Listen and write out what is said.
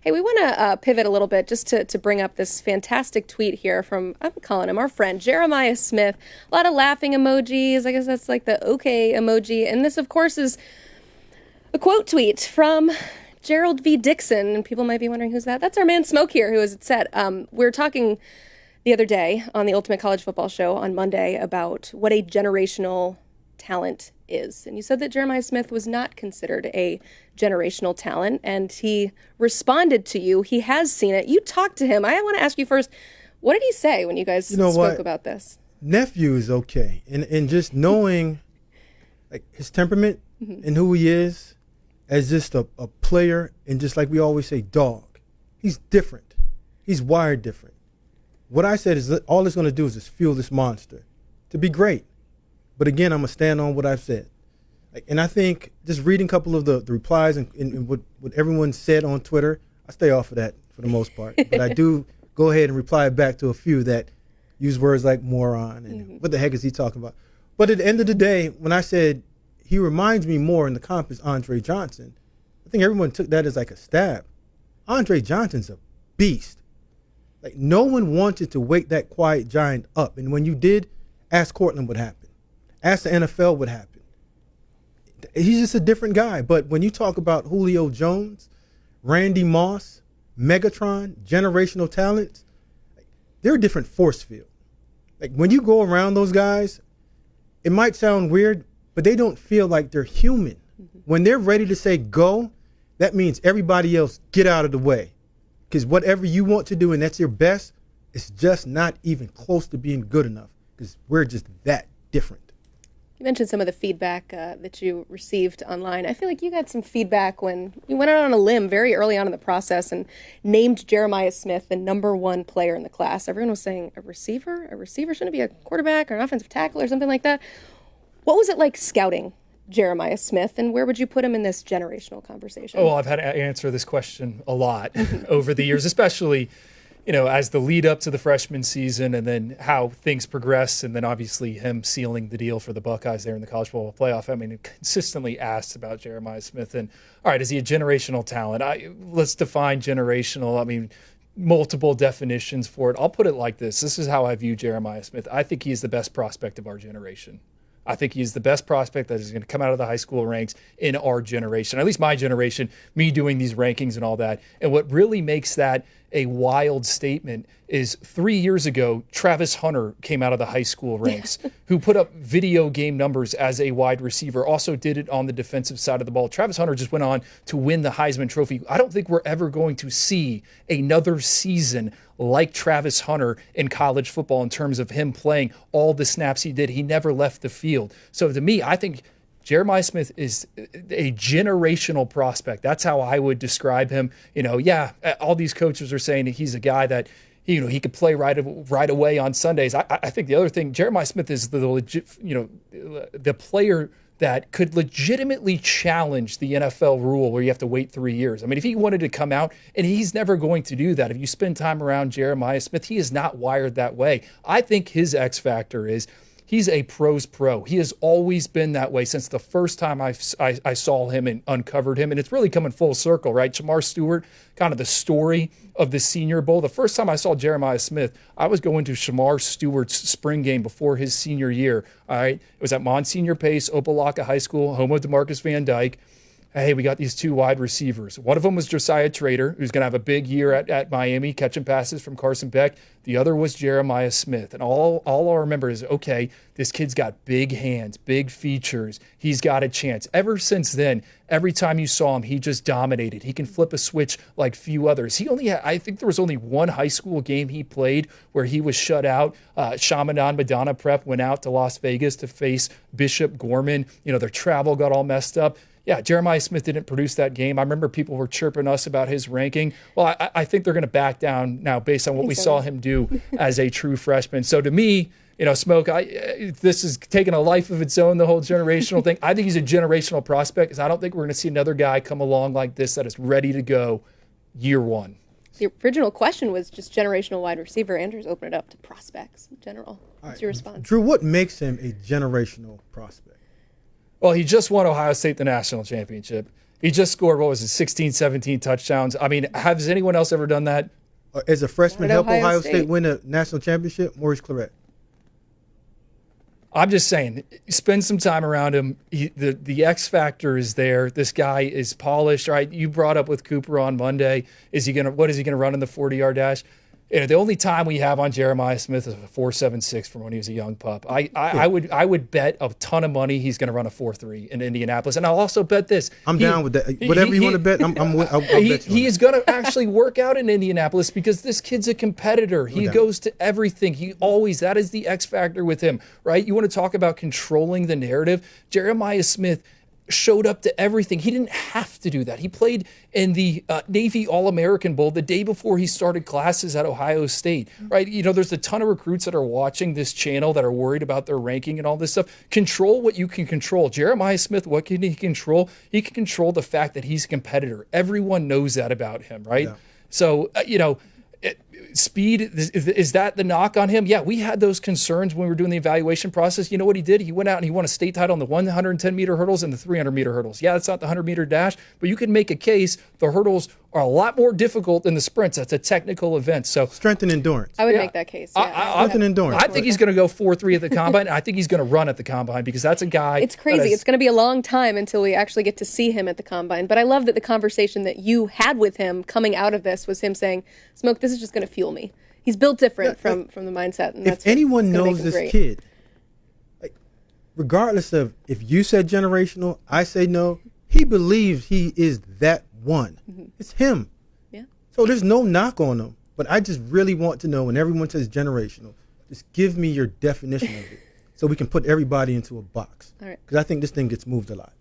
Hey, we want to pivot a little bit just to bring up this fantastic tweet here from, I'm calling him our friend, Jeremiah Smith. A lot of laughing emojis. I guess that's like the okay emoji. And this, of course, is a quote tweet from Gerald V. Dixon. And people might be wondering who's that. That's our man Smoke here, who is it said. We were talking the other day on the Ultimate College Football Show on Monday about what a generational talent is. And you said that Jeremiah Smith was not considered a generational talent, and he responded to you. He has seen it. You talked to him. I want to ask you first, what did he say when you guys spoke about this? Nephew is okay. And just knowing like his temperament and who he is as just a player, and just like we always say, dog. He's different. He's wired different. What I said is that all it's going to do is just fuel this monster to be great. But again, I'm going to stand on what I've said. And I think just reading a couple of the replies and what everyone said on Twitter, I stay off of that for the most part. But I do go ahead and reply back to a few that use words like moron and what the heck is he talking about. But at the end of the day, when I said he reminds me more in the comp as Andre Johnson, I think everyone took that as like a stab. Andre Johnson's a beast. Like, no one wanted to wake that quiet giant up. And when you did, ask Cortland what happened. Ask the NFL what happened. He's just a different guy. But when you talk about Julio Jones, Randy Moss, Megatron, generational talents, they're a different force field. Like, when you go around those guys, it might sound weird, but they don't feel like they're human. When they're ready to say go, that means everybody else get out of the way. Because whatever you want to do and that's your best, it's just not even close to being good enough, because we're just that different. You mentioned some of the feedback that you received online. I feel like you got some feedback when you went out on a limb very early on in the process and named Jeremiah Smith the #1 player in the class. Everyone was saying, a receiver? A receiver shouldn't be a quarterback or an offensive tackle or something like that. What was it like scouting Jeremiah Smith, and where would you put him in this generational conversation? Oh, well, I've had to answer this question a lot over the years, especially, as the lead up to the freshman season and then how things progress, and then obviously him sealing the deal for the Buckeyes there in the college football playoff. I mean, consistently asked about Jeremiah Smith. And all right, is he a generational talent? Let's define generational. I mean, multiple definitions for it. I'll put it like this. This is how I view Jeremiah Smith. I think he's the best prospect of our generation. I think he's the best prospect that is going to come out of the high school ranks in our generation, at least my generation, me doing these rankings and all that. And what really makes that a wild statement is 3 years ago, Travis Hunter came out of the high school ranks, who put up video game numbers as a wide receiver, also did it on the defensive side of the ball. Travis Hunter just went on to win the Heisman Trophy. I don't think we're ever going to see another season like Travis Hunter in college football in terms of him playing all the snaps he did. He never left the field. So to me, I think Jeremiah Smith is a generational prospect. That's how I would describe him. All these coaches are saying that he's a guy that, he could play right away on Sundays. I think the other thing, Jeremiah Smith is the player that could legitimately challenge the NFL rule where you have to wait 3 years. I mean, if he wanted to come out, and he's never going to do that. If you spend time around Jeremiah Smith, he is not wired that way. I think his X factor is he's a pro's pro. He has always been that way since the first time I saw him and uncovered him. And it's really coming full circle, right? Shamar Stewart, kind of the story of the Senior Bowl. The first time I saw Jeremiah Smith, I was going to Shamar Stewart's spring game before his senior year. All right. It was at Monsignor Pace, Opelika High School, home of DeMarcus Van Dyke. Hey, we got these two wide receivers. One of them was Josiah Trader, who's going to have a big year at Miami, catching passes from Carson Beck. The other was Jeremiah Smith. And all I remember is, okay, this kid's got big hands, big features. He's got a chance. Ever since then, every time you saw him, he just dominated. He can flip a switch like few others. I think there was only one high school game he played where he was shut out. Chaminade Madonna Prep went out to Las Vegas to face Bishop Gorman. Their travel got all messed up. Yeah, Jeremiah Smith didn't produce that game. I remember people were chirping us about his ranking. Well, I think they're going to back down now based on what we saw him do as a true freshman. So to me, Smoke, this is taking a life of its own, the whole generational thing. I think he's a generational prospect because I don't think we're going to see another guy come along like this that is ready to go year one. The original question was just generational wide receiver. Andrew's opened it up to prospects in general. What's your response? Drew, what makes him a generational prospect? Well, he just won Ohio State the national championship. He just scored, what was it, 16, 17 touchdowns. I mean, has anyone else ever done that? As a freshman, At help Ohio Ohio State. State win a national championship, Maurice Claret. I'm just saying, spend some time around him. The X factor is there. This guy is polished, right? You brought up with Cooper on Monday. What is he gonna run in the 40-yard dash? You know, the only time we have on Jeremiah Smith is a 4.76 from when he was a young pup. I would bet a ton of money he's going to run a 4.3 in Indianapolis, and I'll also bet this. I'm down with that. Whatever you want to bet, I'll bet you. He is going to actually work out in Indianapolis because this kid's a competitor. He goes to everything. That is the X factor with him, right? You want to talk about controlling the narrative? Jeremiah Smith showed up to everything. He didn't have to do that. He played in the Navy All-American Bowl the day before he started classes at Ohio State, right? You know, there's a ton of recruits that are watching this channel that are worried about their ranking and all this stuff. Control what you can control. Jeremiah Smith, what can he control? He can control the fact that he's a competitor. Everyone knows that about him, right? Yeah. So, speed, is that the knock on him? Yeah, we had those concerns when we were doing the evaluation process. You know what he did? He went out and he won a state title on the 110-meter hurdles and the 300-meter hurdles. Yeah, it's not the 100-meter dash, but you can make a case the hurdles are a lot more difficult than the sprints. That's a technical event. So Strength and endurance. I would Yeah. make that case. Yeah. Strength and endurance. I think he's going to go 4.3 at the combine. I think he's going to run at the combine because that's a guy. It's crazy. It's going to be a long time until we actually get to see him at the combine. But I love that the conversation that you had with him coming out of this was him saying, "Smoke, this is just going to fuel me." He's built different from the mindset. And If anyone what's gonna knows make him this great. kid, like, regardless of if you said generational, I say no, he believes he is that one. It's him. Yeah. So there's no knock on him. But I just really want to know when everyone says generational, just give me your definition of it so we can put everybody into a box. All right. Because I think this thing gets moved a lot.